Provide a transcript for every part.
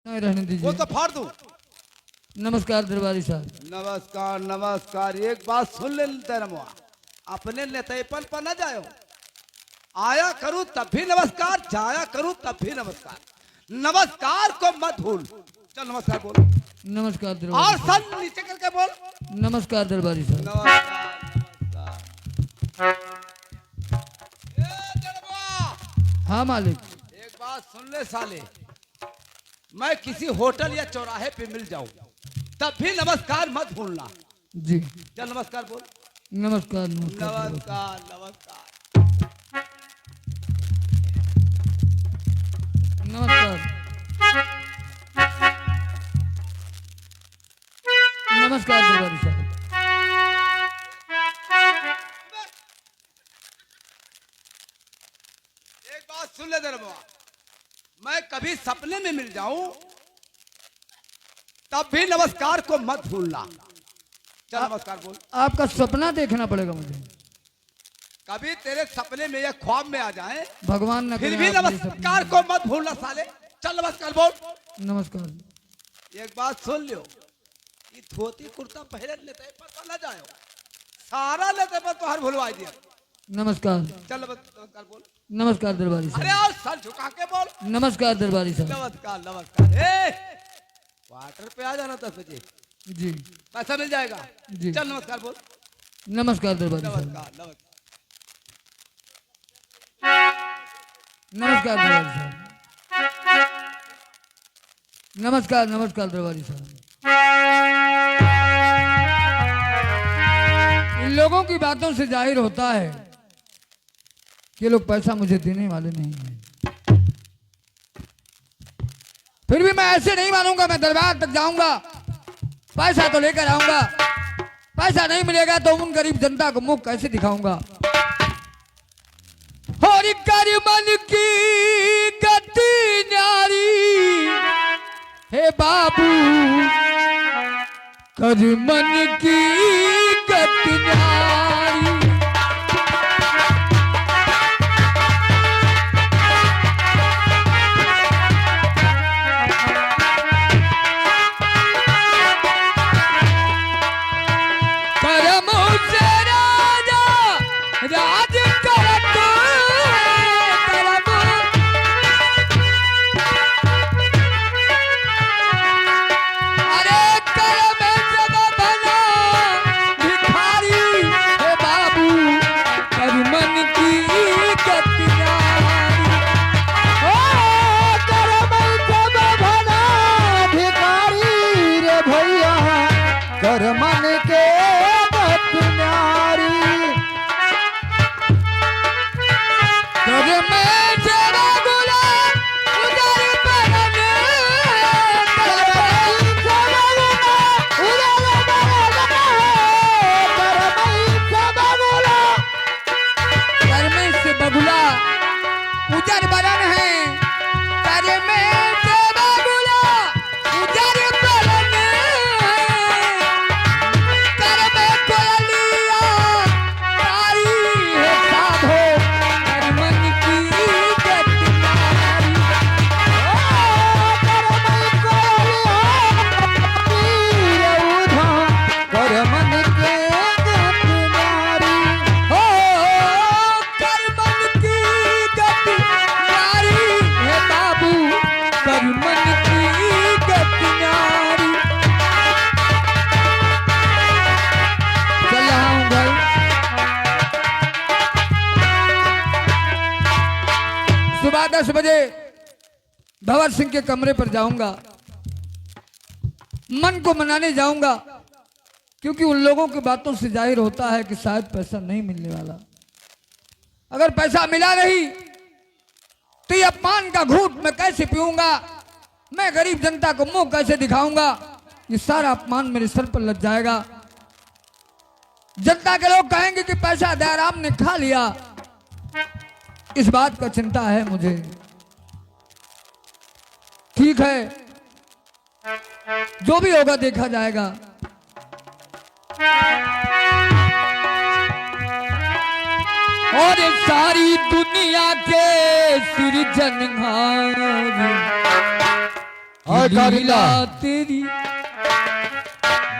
नहीं रहने दीजिए। वो तो फाड़ दूं। नमस्कार दरबारी साहब। नमस्कार नमस्कार। एक बात सुन ले तेरमुआ, अपने नेतेपन पर न जायो। आया करूं तब भी नमस्कार, जाया करूं तब भी नमस्कार। नमस्कार को मत भूल। चल नमस्कार बोल। नमस्कार और दरबारी साहब। सन नीचे करके बोल। नमस्कार दरबारी साहब। नमस्कार नमस्कार। ए तेरमुआ, हाँ मालिक। एक बात सुन ले साले, मैं किसी होटल या चौराहे पे मिल जाऊं तब भी नमस्कार मत भूलना। जी चल नमस्कार बोल। नमस्कार नमस्कार नमस्कार नमस्कार। नमस्कार नमस्कार दरबारी साहब। एक बात सुन ले दरबार, मैं कभी सपने में मिल जाऊं तब भी नमस्कार को मत भूलना। चल नमस्कार बोल। आपका सपना देखना पड़ेगा मुझे। कभी तेरे सपने में या ख्वाब में आ जाए भगवान न फिर करे भी आप मेरे नमस्कार सपने को मत भूलना साले। चल नमस्कार बोल। में। नमस्कार। एक बात सुन लियो, ये धोती कुर्ता पहले लेते पर न जाए, सारा लेते पर तो हर भूलवा दिया। नमस्कार। चल नमस्कार बोल। नमस्कार दरबारी अरे साहब। और सर झुका के बोल। नमस्कार दरबारी साहब। नमस्कार नमस्कार। ए क्वार्टर पे आ जाना 10 बजे, जी पैसा मिल जाएगा। जी। चल नमस्कार बोल। नमस्कार दरबारी साहब। नमस्कार नमस्कार। नमस्कार दरबारी साहब। नमस्कार नमस्कार दरबारी साहब। इन लोगों की बातों से जाहिर होता है कि ये लोग पैसा मुझे देने वाले नहीं हैं। फिर भी मैं ऐसे नहीं मानूंगा, मैं दरबार तक जाऊंगा, पैसा तो लेकर आऊंगा। पैसा नहीं मिलेगा तो उन गरीब जनता को मुंह कैसे दिखाऊंगा। और कर मन की गति न्यारी हे बाबू, कर मन की गति न्यारी। करम से राजा राज करत, करम अरे करम जब बना भिखारी हे बाबू, कर मन की गति न्यारी। ओ करम जब बना भिखारी रे भैया, कर मन के गति न्यारी। कर में जरा गुलाब उधर परन, कर में जरा गुलाब उधर परन, कर में जरा गुलाब, कर में से बगुला उधर बरन है, कर में जरा गुलाब उधर परन, कर में कोयलिया तारी है साधो, कर मन की गति न्यारी। ओ कर मन कोयलिया तीर उधा, कर मन के गति न्यारी। ओ कर मन की गति न्यारी है बाबू, कर मन की गति न्यारी। चल रहा हूँ घर। सुबह 10 बजे भंवर सिंह के कमरे पर जाऊंगा, मन को मनाने जाऊंगा, क्योंकि उन लोगों की बातों से जाहिर होता है कि शायद पैसा नहीं मिलने वाला। अगर पैसा मिला नहीं तो ये अपमान का घूंट मैं कैसे पीऊंगा, मैं गरीब जनता को मुंह कैसे दिखाऊंगा। ये सारा अपमान मेरे सर पर लग जाएगा। जनता के लोग कहेंगे कि पैसा दयाराम ने खा लिया। इस बात का चिंता है मुझे। ठीक है, जो भी होगा देखा जाएगा। और सारी दुनिया के सृजनहार और लीला कारिंदा तेरी।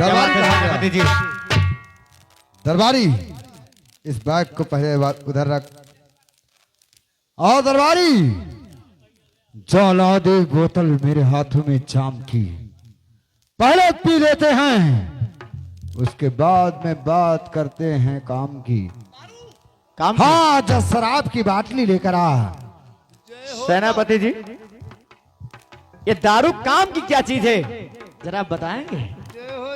दरबारी कहाँ गया? सेनापति जी। दरबारी इस बैग को पहले उधर रख। और दरबारी जला दे बोतल मेरे हाथों में जाम की, पहले पी लेते हैं, उसके बाद में बात करते हैं काम की। काम की? हाँ, जो शराब की बाटली लेकर आ। सेनापति जी, ये दारू काम की क्या चीज है, जरा बताएंगे?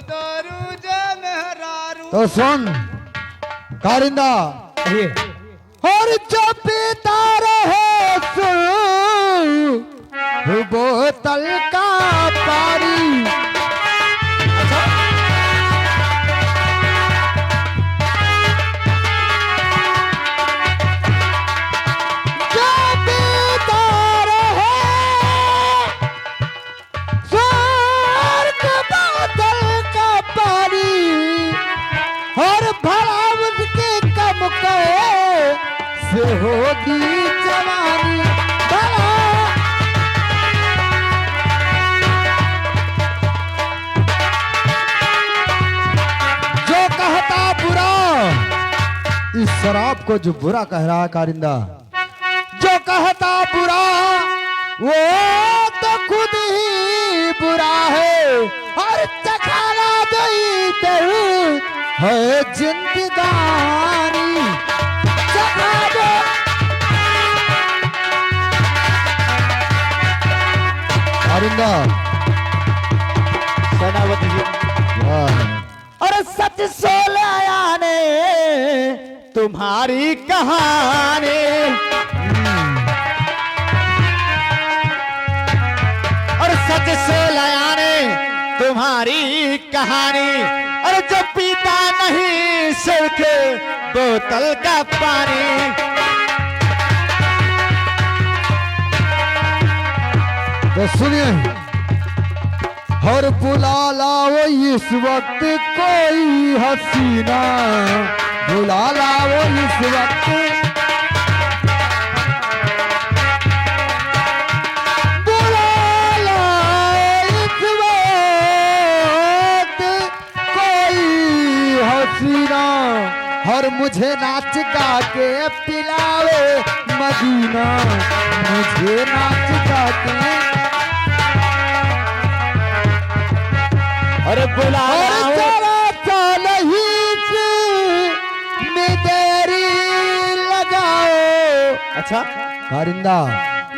दारू जे मेहरारू। तो सुन कारिंदा, कहिए। और जब पीता रहे सुन बोतल का पारी, जब पीता रहे स्वर्ग बोतल का पानी, और भला उसके कम कहे से होगी जवानी। भला जो कहता बुरा, इस शराब को जो बुरा कह रहा है कारिंदा, जो कहता बुरा वो तो खुद ही बुरा है, और चखाना देते है जिंदगानी। चखा दो कारिंदा। सेनापति जी, और सच सोलाया ने तुम्हारी कहानी, और सच सोलाया ने तुम्हारी कहानी, और जो पीता नहीं सिर्फ बोतल का पानी। तो सुनिए, और बुला लाओ इस वक्त कोई हसीना, बुला लाओ इस वक्त, बुला लाओ इस वक्त कोई हसीना, और मुझे नाच गा के पिलावे मदीना, मुझे नाच गा के। और बुला और जरा सा नहीं में देरी लगाओ। अच्छा, कारिंदा,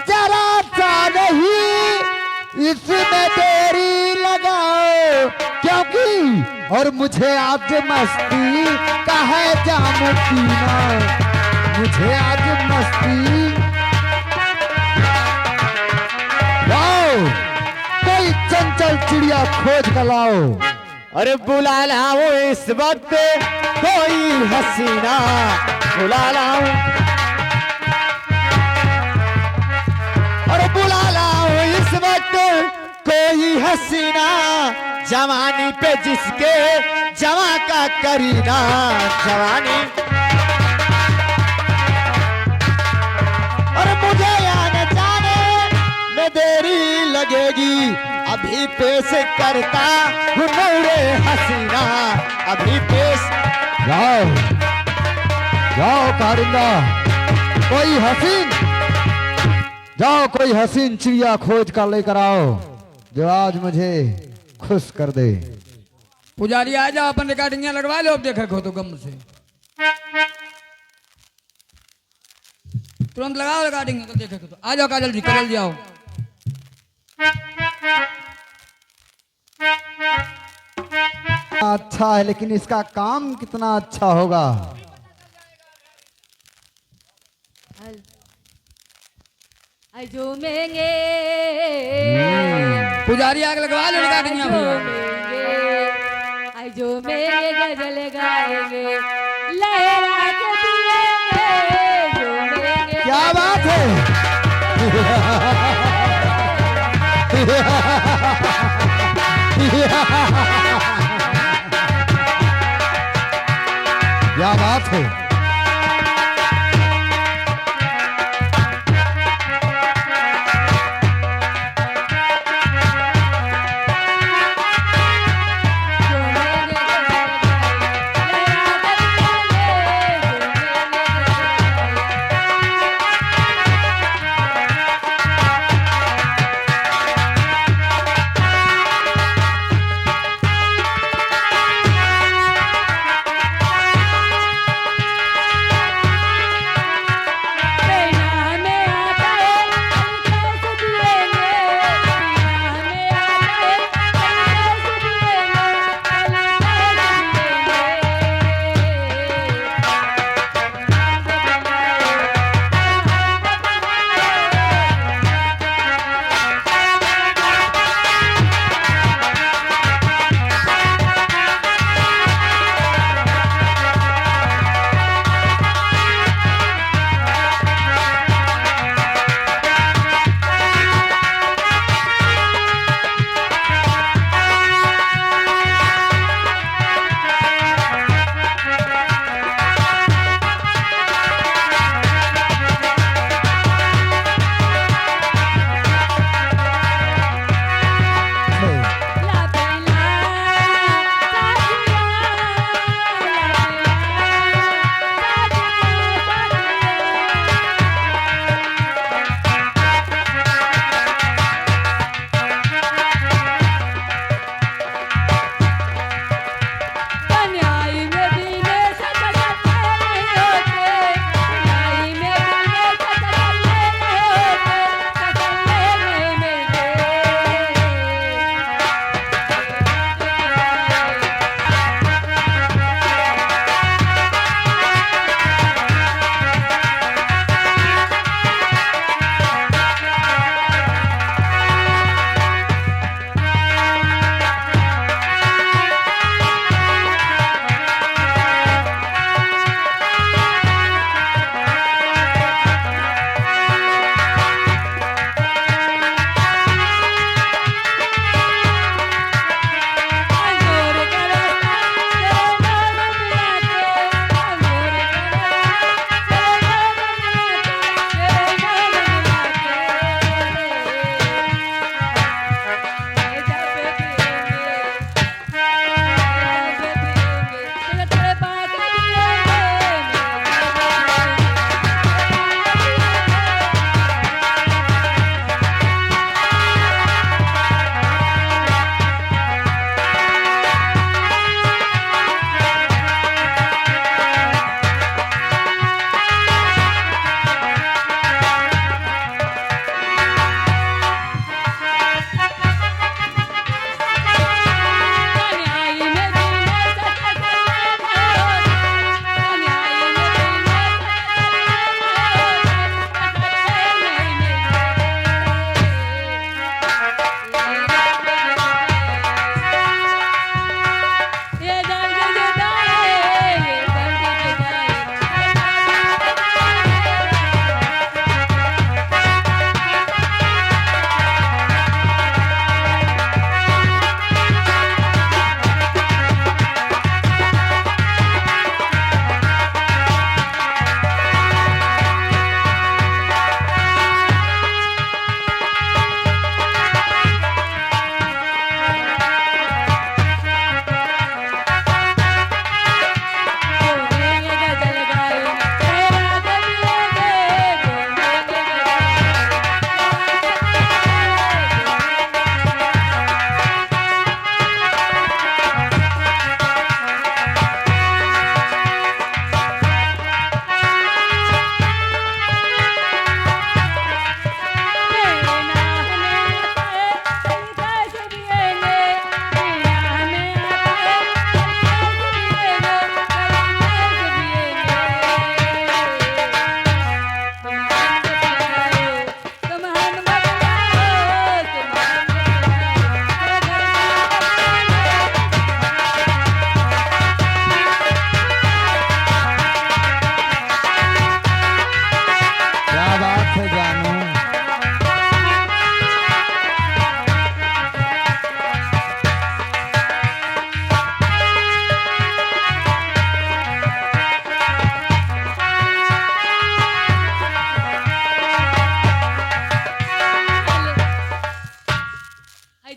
जरा सा नहीं इसमें देरी लगाओ, क्योंकि और मुझे आज मस्ती का है जाम पीना, मुझे आज मस्ती। लाओ कोई चंचल चिड़िया खोज कर लाओ। अरे बुला लाओ इस वक्त कोई हसीना, बुला लाओ, और बुला लाओ इस वक्त कोई हसीना, जवानी पे जिसके जवा का करीना जवानी। और मुझे आने जाने में देरी लगेगी, अभी पेश करता हूँ नूरे हसीना, अभी पेश। जाओ जाओ कारिंदा, कोई हसीन, जाओ कोई हसीन चिड़िया खोज कर लेकर आओ, जो आज मुझे खुश कर दे। पुजारी आ जाओ, अपन रिकॉर्डिंग लगवा लो, अब देखा खो तो गम से तुरंत लगाओ रिकॉर्डिंग, तो देखे तो आ जाओ काजल जी, काजल जी आओ। अच्छा है, लेकिन इसका काम कितना अच्छा होगा। आई झूमेंगे, पुजारी आग लगवा लो रिकॉर्डिंग भैया। आई झूमेंगे, गजल गाएंगे, लहरा के पिएंगे, झूमेंगे। क्या बात है। क्या बात है।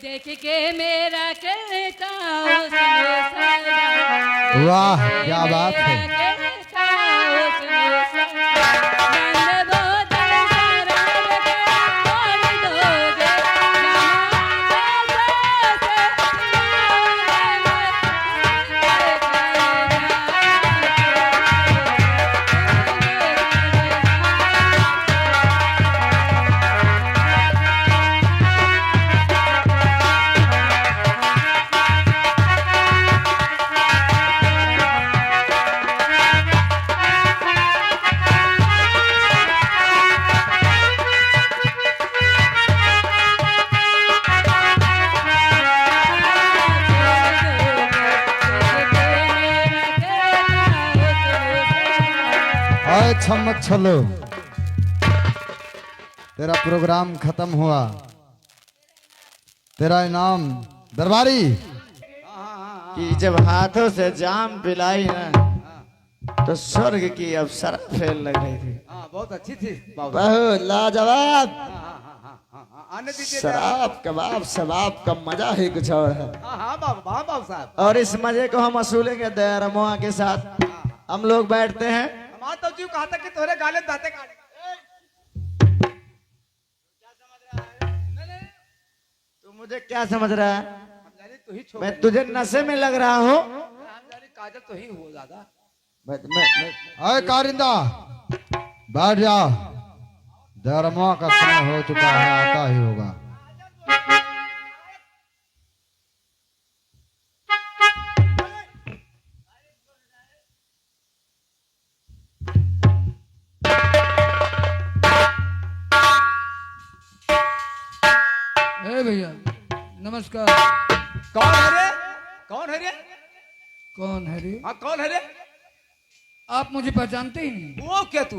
देख के मेरा करता हुस्न सदा, वाह क्या बात है। मेरा करता हुस्न सदा, मन बोतल शराब का कौन दोगे, अरे छमक छलो, तेरा प्रोग्राम खत्म हुआ, तेरा इनाम दरबारी कि जब हाथों से जाम पिलाई ना तो स्वर्ग की अप्सरा फेल लग रही थी। हाँ बहुत अच्छी थी बाबू। बहुत लाजवाब। आने दीजिए। शराब कबाब शबाब का मजा ही कुछ और है। हाँ बाबू, हाँ बाबू साहब। और इस मजे को हम वसूलेंगे दयारमुआ के साथ। हम लोग बैठते हैं। हमारा तो जीव कहा था कि तोहरे गाले में दाते काट। तू मुझे क्या समझ रहा है? तू ही छोड़। मैं तुझे नशे में लग रहा हूँ। काजल तो ही हो ज्यादा। अरे कारिंदा बैठ जा, दरमुआ का समय हो चुका है, आता ही होगा। ए भैया नमस्कार। कौन है रे? कौन है रे? कौन है रे? हाँ कौन है रे? आप मुझे पहचानते ही नहीं। वो क्या तू?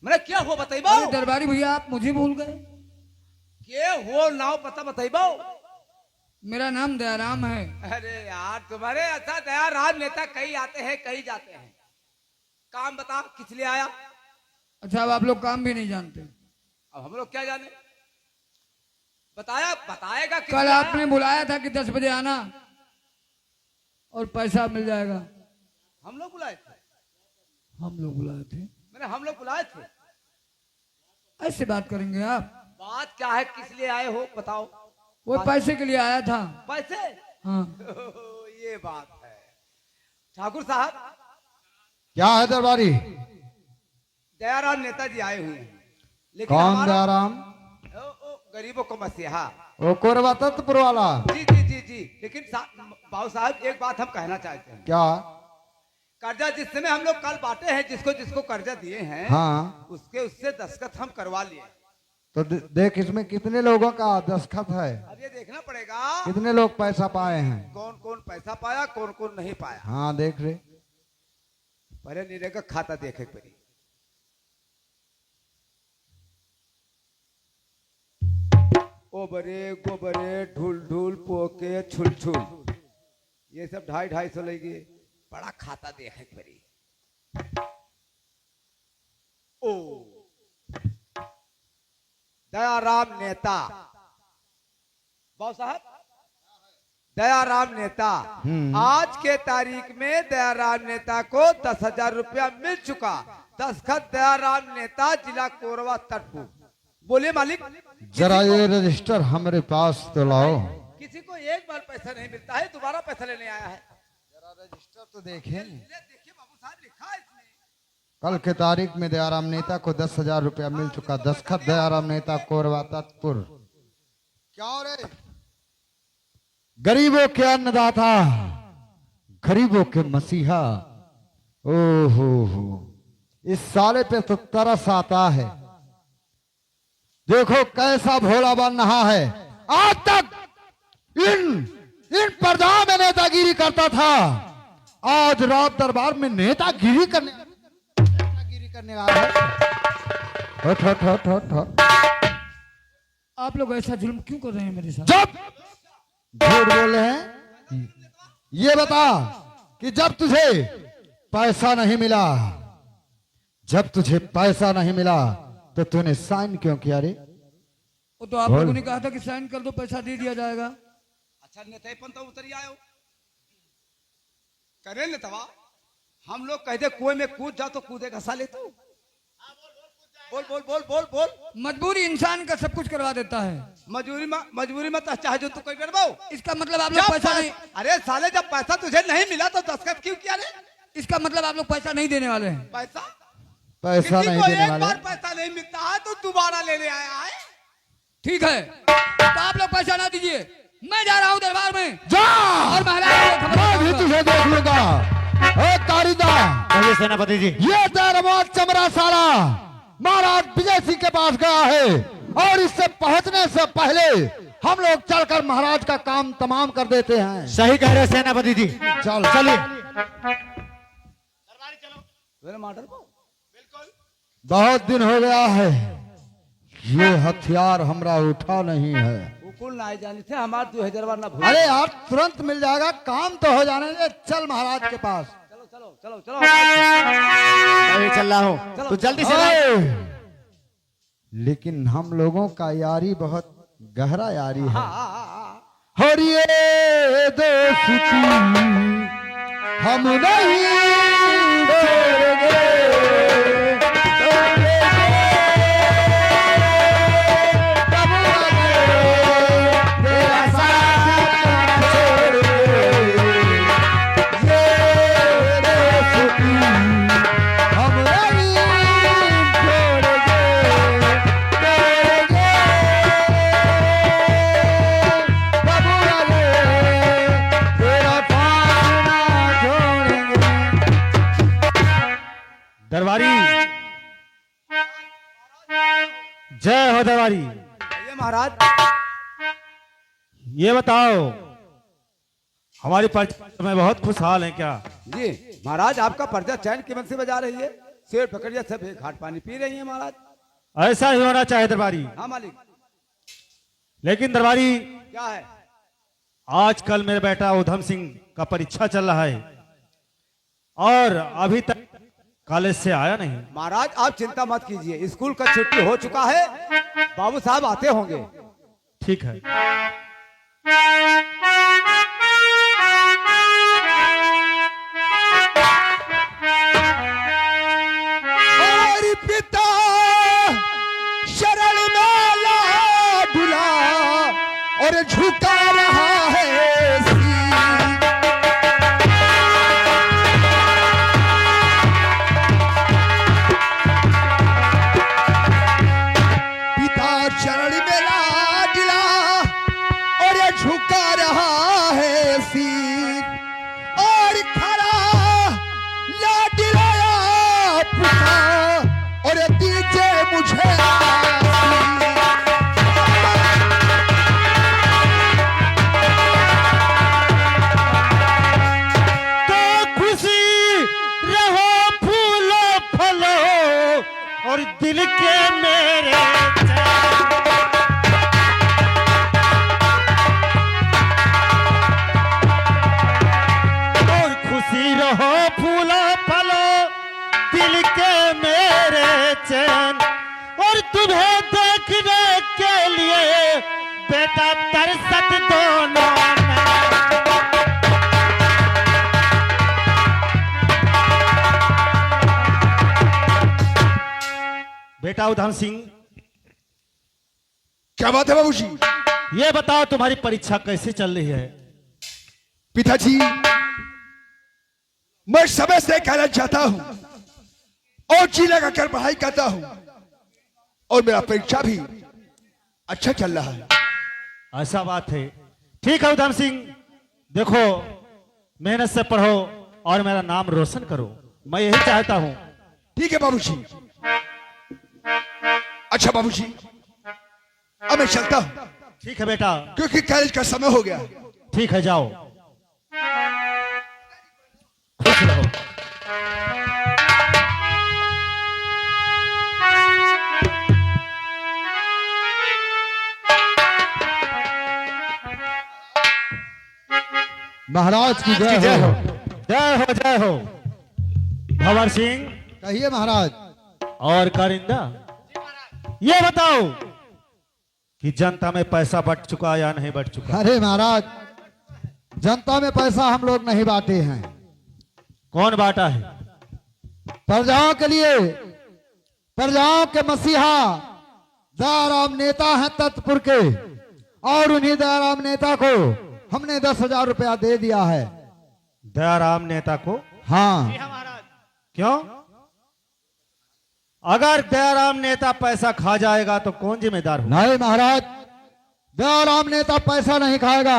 मैंने क्या हुआ बताई अरे दरबारी भैया आप मुझे भूल गए। क्या हो नाव पता बताई मेरा नाम दयाराम है। अरे यार तुम्हारे अच्छा दयाराम नेता कहीं आते हैं कहीं जाते हैं। काम बता किस लिए आया? अच्छा अब आप लोग काम भी नहीं जानते। अब हम लोग क्या जाने? बताया बताएगा किस कल लिए आया? आपने बुलाया था कि 10 बजे आना और पैसा मिल जाएगा। हम लोग बुलाए थे। हम लोग बुलाए थे। मैंने हम लोग बुलाए थे। ऐसे बात करेंगे आप? बात क्या है किस लिए आए हो बताओ? वो पैसे के लिए आया था। पैसे? हाँ ये बात है। ठाकुर साहब क्या है दरबारी? दयाराम नेताजी आए हुए हैं। लेकिन कौन हमारा- दयाराम? गरीबों को मसीहा। वो कोरबा तत्पुर वाला? जी जी जी जी। लेकिन बाबू साहब एक बात हम कहना चाहते हैं। क्या? कर्जा जिस समय हम लोग कल बांटे हैं जिसको जिसको कर्जा दिए हैं हाँ उससे दस्तखत हम करवा लिए। तो देख इसमें कितने लोगों का दस्तखत है, अब ये देखना पड़ेगा कितने लोग पैसा पाए हैं। कौन कौन पैसा पाया कौन कौन नहीं पाया। हाँ देख रहे। पहले नीरे का खाता देखे पड़ी। ओबरे गोबरे ढूल ढूल पोके छुल छुल ये सब 250-250 लेगी। बड़ा खाता देखे पड़ी। ओ दयाराम नेता बाबू साहब दयाराम नेता आज के तारीख में दयाराम नेता को 10,000 रुपया मिल चुका। दस्तखत दयाराम नेता जिला कोरबा तटपुर। बोले मालिक जरा ये रजिस्टर हमारे पास तो लाओ। किसी को एक बार पैसा नहीं मिलता है दोबारा पैसा लेने आया है। जरा रजिस्टर तो देखें। देखिए बाबू साहब लिखा है इसमें। कल के तारीख में दयाराम नेता को 10,000 रुपया मिल चुका। दस्तखत दयाराम नेता कोरबा तत्पुर। क्या रे? गरीबों के अन्नदाता, गरीबों के मसीहा। ओहो हो, इस साले पे तो तरस आता है। देखो कैसा भोलापन नहा है। आज तक इन प्रधान में नेतागिरी करता था, आज रात दरबार में नेतागिरी करने आया है। हट हट हट हट हट। आप लोग ऐसा जुल्म क्यों कर रहे हैं मेरे साथ? जब झूठ बोल रहे हैं, ये बता कि जब तुझे पैसा नहीं मिला, जब तुझे पैसा नहीं मिला तो तूने साइन क्यों किया रे? वो तो आप बोल। लोगों ने कहा था कि साइन कर दो, पैसा दे दिया जाएगा। अच्छा नेतेपन तो उतरी आयो करे नेतवा। हम लोग कहते कुएं में कूद जा तो कूदे घसा ले तू। बोल बोल बोल बोल बोल। मजबूरी इंसान का सब कुछ करवा देता है। मजबूरी में तो चाहे जो तू कोई कर पाओ। इसका मतलब आप लोग पैसा नहीं, अरे साले जब पैसा तुझे नहीं मिला तो दस्तखत क्यों किया रे? इसका मतलब आप लोग पैसा नहीं देने वाले हैं। पैसा पैसा किसी नहीं को देने एक वाले। बार पैसा नहीं मिलता है तो दोबारा लेने आया है। ठीक है, तो आप लोग पैसा ना दीजिए, मैं जा रहा हूँ दरबार में जा, और महाराज को खबर मैं भी दूंगा। तुझे देख लूंगा। ए कारिंदा, कहिए सेनापति जी। ये तेरा चमड़ा साला महाराज विजय सिंह के पास गया है और इससे पहुंचने से पहले हम लोग चलकर महाराज का काम तमाम कर देते हैं। सही कह रहे सेनापति जी। चल चलिए। मेरे मर्डर को बहुत दिन हो गया है, ये हथियार हमरा उठा नहीं है। उकुल ना जानी थे हमारे 2000 बार ना भूल। अरे यार तुरंत मिल जाएगा, काम तो हो जाने दे। चल महाराज के पास। चलो चलो चलो चलो। अभी चल रहा हूँ तो जल्दी से लाए। ओए, लेकिन हम लोगों का यारी बहुत गहरा यारी है। और ये दोस्ती हम नहीं छोड़ेंगे, तब तेरा साथ छोड़ेंगे। ये दोस्ती हम नहीं छोड़ेंगे, तेरा पास ना छोड़ेंगे। दरबारी जय हो दरबारी। ये महाराज ये बताओ हमारी परिचय में बहुत खुशहाल है क्या? जी महाराज आपका पर्चा चैन की बंसी बजा रही है, शेर पकड़िया सब एक घाट पानी पी रही है महाराज। ऐसा ही होना चाहिए दरबारी। हाँ मालिक। लेकिन दरबारी क्या है? आजकल मेरा बेटा उधम सिंह का परीक्षा चल रहा है और अभी तक कॉलेज से आया नहीं। महाराज आप चिंता मत कीजिए, स्कूल का छुट्टी हो चुका है, बाबू साहब आते होंगे। ठीक है। और पिता शरण में ला डुला और झुका रहा है सिर। पिता शरण में ला डुला और झुका रहा है सिर और खड़ा लाडलाया पिता और दीजिए मुझे आशीष। तो खुशी रहो फूलो फलो और दिल के मेरे और खुशी रहो फूलो फलो दिल के मेरे चैन और तुम्हें देखने के लिए बेटा तरसत दोनों बेटा उधम सिंह, क्या बात है बाबूजी? ये बताओ तुम्हारी परीक्षा कैसे चल रही है? पिताजी, मैं समय से कहना चाहता हूं और जी लगा कर पढ़ाई करता हूं और मेरा परीक्षा भी अच्छा चल रहा है। ऐसा बात है। ठीक है उधम सिंह, देखो मेहनत से पढ़ो और मेरा नाम रोशन करो, मैं यही चाहता हूं। ठीक है बाबूजी। अच्छा बाबूजी, अब मैं चलता हूं ठीक है बेटा, क्योंकि कॉलेज का समय हो गया। ठीक है जाओ, खुश रहो। महाराज की जय जय हो। हो, जय हो, जय हो। भंवर सिंह कहिए महाराज। और कारिंदा, ये बताओ कि जनता में पैसा बट चुका या नहीं बट चुका? अरे महाराज, जनता में पैसा हम लोग नहीं बांटे हैं। कौन बांटा है? प्रजाओं के लिए, प्रजाओं के मसीहा दयाराम नेता हैं तत्पुर के, और उन्हीं दयाराम नेता को हमने 10,000 रुपया दे दिया है। दयाराम नेता को? हाँ। क्यों? अगर दयाराम नेता पैसा खा जाएगा तो कौन जिम्मेदार होगा? नहीं महाराज, दयाराम नेता पैसा नहीं खाएगा,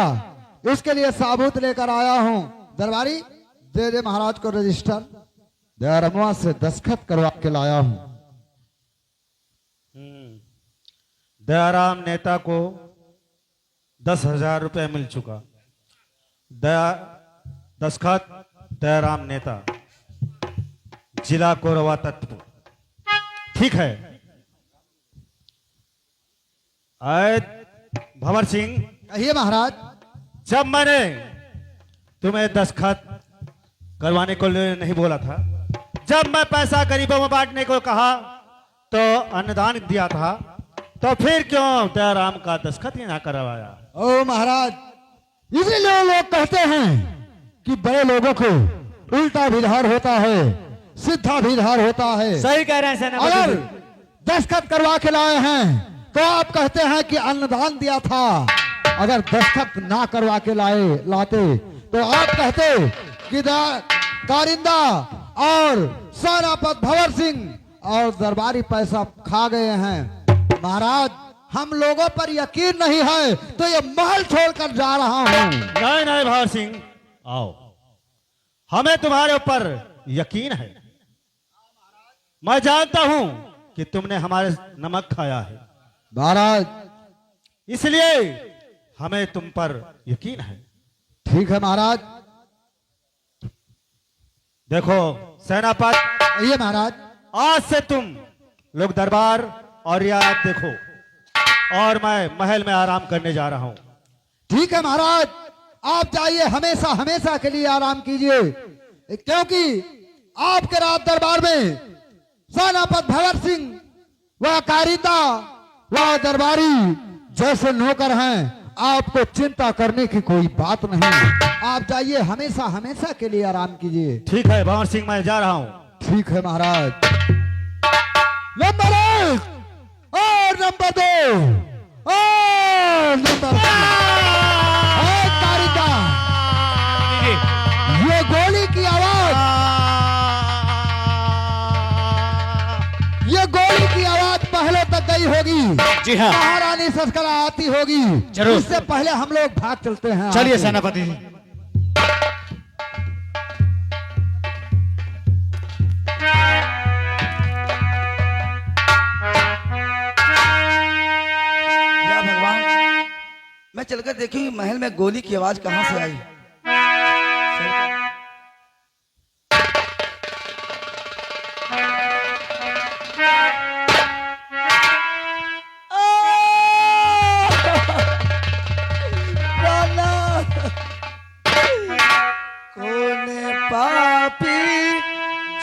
इसके लिए साबूत लेकर आया हूं। दरबारी दे दे महाराज को रजिस्टर, दयारामवा से दस्तखत करवा के लाया हूं। दयाराम नेता को 10,000 रुपए मिल चुका। दस्तखत दयाराम नेता, जिला कोरवा तत्व। ठीक है। आए भंवर सिंह, कहिए महाराज। जब मैंने तुम्हें दस्तखत करवाने को नहीं बोला था, जब मैं पैसा गरीबों में बांटने को कहा तो अन्नदान दिया था, तो फिर क्यों दयाराम का दस्तखत ही ना करवाया? ओ महाराज, इसीलिए लोग कहते हैं कि बड़े लोगों को उल्टा भी धार होता है, सीधा भी धार होता है। सही कह रहे हैं सेनापति अगर जी। दस्तखत करवा के लाए हैं तो आप कहते हैं कि अन्नदान दिया था, अगर दस्तखत ना करवा के लाते तो आप कहते कि कारिंदा और सेनापति भंवर सिंह और दरबारी पैसा खा गए हैं। महाराज, हम लोगों पर यकीन नहीं है तो ये महल छोड़कर जा रहा हूं। नहीं नहीं भंवर सिंह, आओ, हमें तुम्हारे ऊपर यकीन है। मैं जानता हूं कि तुमने हमारे नमक खाया है, महाराज इसलिए हमें तुम पर यकीन है। ठीक है महाराज। देखो सेनापति, ये महाराज, आज से तुम लोग दरबार और रियायत देखो, और मैं महल में आराम करने जा रहा हूं। ठीक है महाराज, आप जाइए, हमेशा हमेशा के लिए आराम कीजिए, क्योंकि आपके राज दरबार में सेनापति भंवर सिंह वह कारिंदा वह दरबारी जैसे नौकर हैं, आपको चिंता करने की कोई बात नहीं। आप जाइए, हमेशा हमेशा के लिए आराम कीजिए। ठीक है भंवर सिंह, मैं जा रहा हूं। ठीक है महाराज। नंबर 1 और नंबर 2 और नंबर 3। कारिंदा, ये गोली की आवाज, ये गोली की आवाज पहले तक गई होगी। जी हाँ। महारानी सस्करा आती होगी, जरूर। इससे पहले हम लोग भाग चलते हैं। चलिए आगे। सेनापति जी। या भगवान, मैं चलकर देखूंगी महल में गोली की आवाज कहां से आई। कोने पापी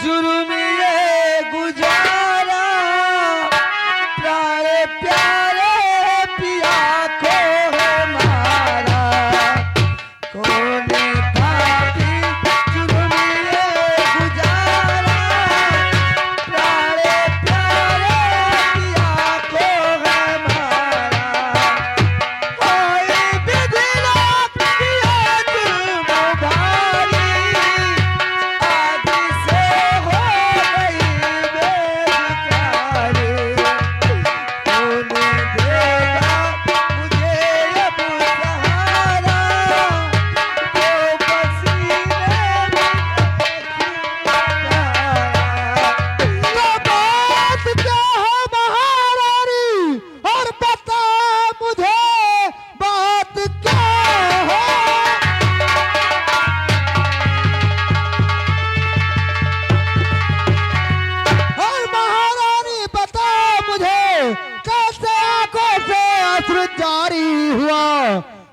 जुर्म ये गुजारा, प्यारे प्यारे पिया को हमारा। कोने पापी जुर्म ये गुजारा, प्यारे प्यारे पिया को हमारा। कोई बिगड़ा पिया जुर्म भारी, आदि से हो गई बेकार। कौन देगा मुझे अब सहारा, वो पसीने में बात क्या है महारानी, और बता मुझे बात क्या है। और महारानी बता मुझे, कैसे आंखों से अश्रु जारी हुआ,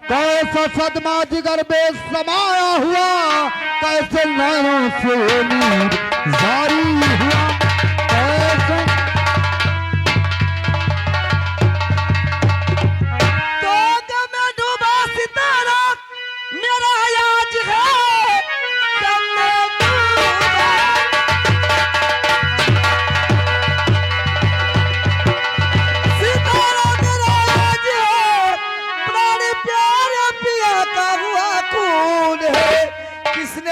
कैसा सदमा जिगर में समाया हुआ, कैसे नैनों से नींद जारी हुआ, कैसे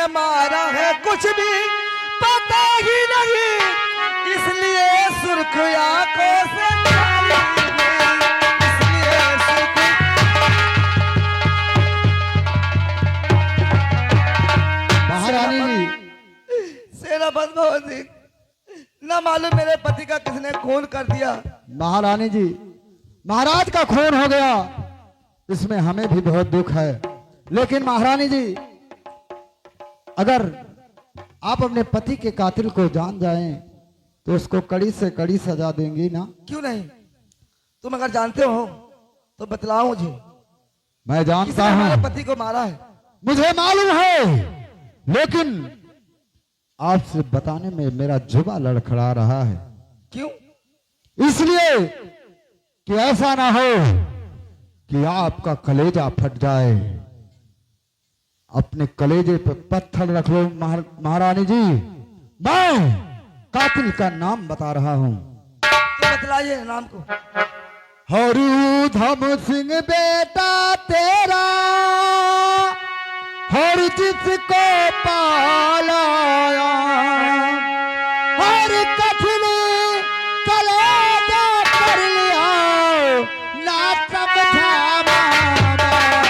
किसने मारा है कुछ भी पता ही नहीं, इसलिए सुर्ख आंखों से काली हुई, इसलिए सुर्ख। महारानी जी, सेनापति भगत सिंह, न मालूम मेरे पति का किसने खून कर दिया। महारानी जी, महाराज का खून हो गया, इसमें हमें भी बहुत दुख है। लेकिन महारानी जी, अगर आप अपने पति के कातिल को जान जाएं तो उसको कड़ी से कड़ी सजा देंगी ना? क्यों नहीं? तुम अगर जानते हो तो बतलाओ मुझे, मैं जानता किसने हमारे हूं, पति को मारा है? मुझे मालूम है, लेकिन आपसे बताने में मेरा जुबा लड़खड़ा रहा है। क्यों? इसलिए कि ऐसा ना हो कि आपका कलेजा फट जाए। अपने कलेजे पे पत्थर रख लो महारानी जी, मैं कातिल का नाम बता रहा हूं। तो बतलाइए नाम को। हरिधम सिंह बेटा तेरा, हर जिसको पालाया, हर कठिन कलेजा कर लिया, ना समझा माँ बाप।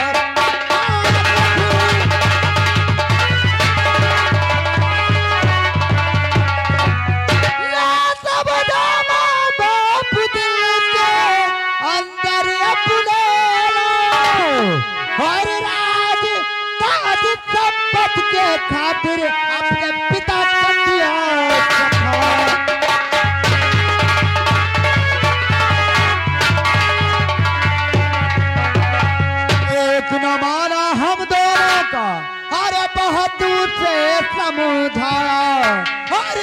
ना समझा माँ बाप, दिल के अंदर अपने हर राज ताज संपत्ति के खातिर अपने पिता का किया सफा। एक न माना हम दोनों का, अरे बहुत दूर से समझाया, हर